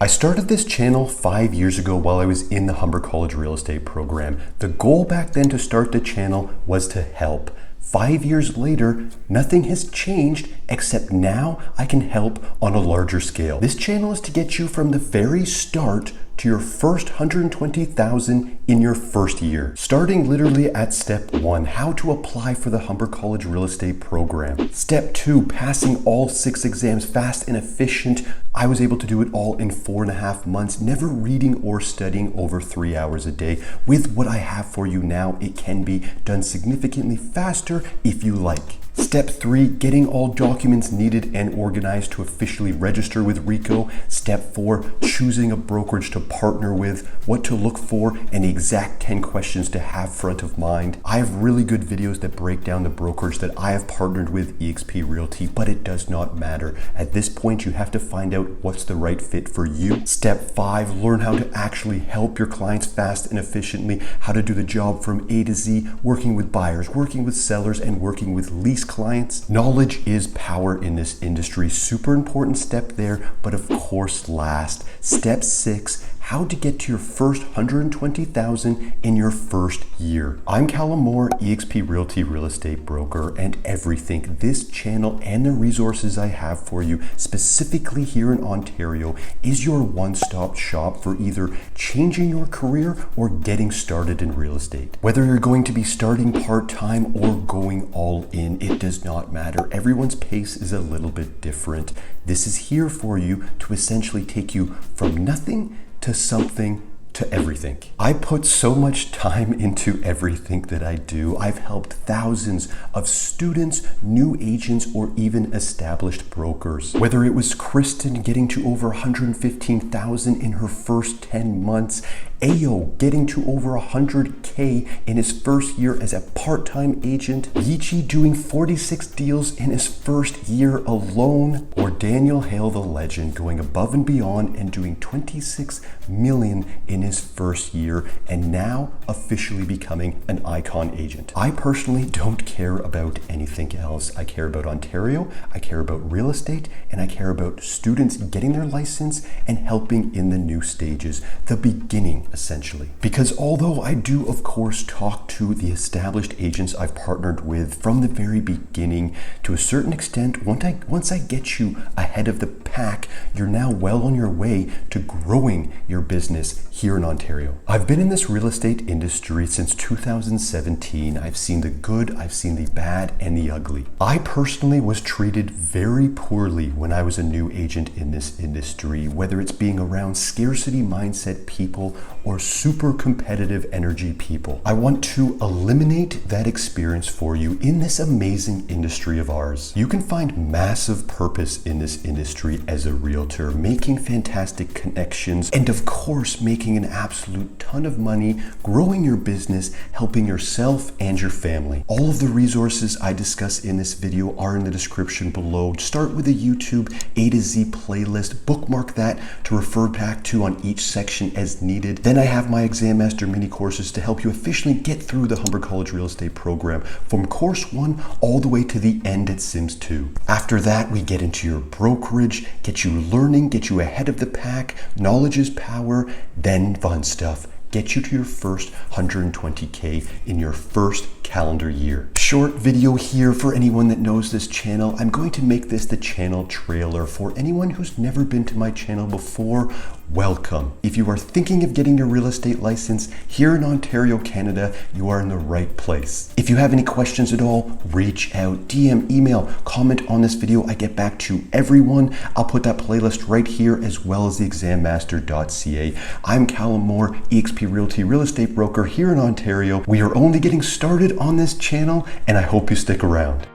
I started this channel 5 years ago while I was in the Humber College Real Estate program. The goal back then to start the channel was to help. 5 years later, nothing has changed except now I can help on a larger scale. This channel is to get you from the very start to your first 120,000 in your first year. Starting literally at step 1, how to apply for the Humber College Real Estate program. Step 2, passing all 6 exams fast and efficient. I was able to do it all in 4.5 months, never reading or studying over 3 hours a day. With what I have for you now, it can be done significantly faster if you like. Step 3, getting all documents needed and organized to officially register with RICO. Step 4, choosing a brokerage to partner with, what to look for, and the exact 10 questions to have front of mind. I have really good videos that break down the brokerage that I have partnered with, eXp Realty, but it does not matter. At this point, you have to find out what's the right fit for you. Step 5, learn how to actually help your clients fast and efficiently, how to do the job from A to Z, working with buyers, working with sellers, and working with lease clients. Knowledge is power in this industry. Super important step there, but of course last. Step 6, how to get to your first 120,000 in your first year. I'm Callum, eXp Realty real estate broker, and everything this channel and the resources I have for you specifically here in Ontario is your one-stop shop for either changing your career or getting started in real estate. Whether you're going to be starting part-time or going all in, it does not matter. Everyone's pace is a little bit different. This is here for you to essentially take you from nothing to something to everything. I put so much time into everything that I do. I've helped thousands of students, new agents, or even established brokers. Whether it was Kristen getting to over 115,000 in her first 10 months, Ayo getting to over 100K in his first year as a part-time agent, Yichi doing 46 deals in his first year alone, or Daniel Hale the legend going above and beyond and doing 26 million in his first year and now officially becoming an icon agent. I personally don't care about anything else. I care about Ontario, I care about real estate, and I care about students getting their license and helping in the new stages, the beginning essentially. Because although I do of course talk to the established agents I've partnered with from the very beginning, to a certain extent, once I get you ahead of the pack, you're now well on your way to growing your business here in Ontario. I've been in this real estate industry since 2017. I've seen the good, I've seen the bad, and the ugly. I personally was treated very poorly when I was a new agent in this industry, whether it's being around scarcity mindset people or super competitive energy people. I want to eliminate that experience for you in this amazing industry of ours. You can find massive purpose in this industry as a realtor, making fantastic connections, and of course making an absolute ton of money, growing your business, helping yourself and your family. All of the resources I discuss in this video are in the description below. Start with a YouTube A to Z playlist, bookmark that to refer back to on each section as needed. Then I have my Exam Master mini courses to help you officially get through the Humber College Real Estate program from course 1 all the way to the end at Sims 2. After that, we get into your brokerage, get you learning, get you ahead of the pack. Knowledge is power, then fun stuff. Get you to your first 120K in your first calendar year. Short video here for anyone that knows this channel. I'm going to make this the channel trailer. For anyone who's never been to my channel before, welcome. If you are thinking of getting your real estate license here in Ontario, Canada, you are in the right place. If you have any questions at all, reach out, DM, email, comment on this video. I get back to everyone. I'll put that playlist right here as well as the exammaster.ca. I'm Callum, eXp Realty real estate broker here in Ontario. We are only getting started on this channel, and I hope you stick around.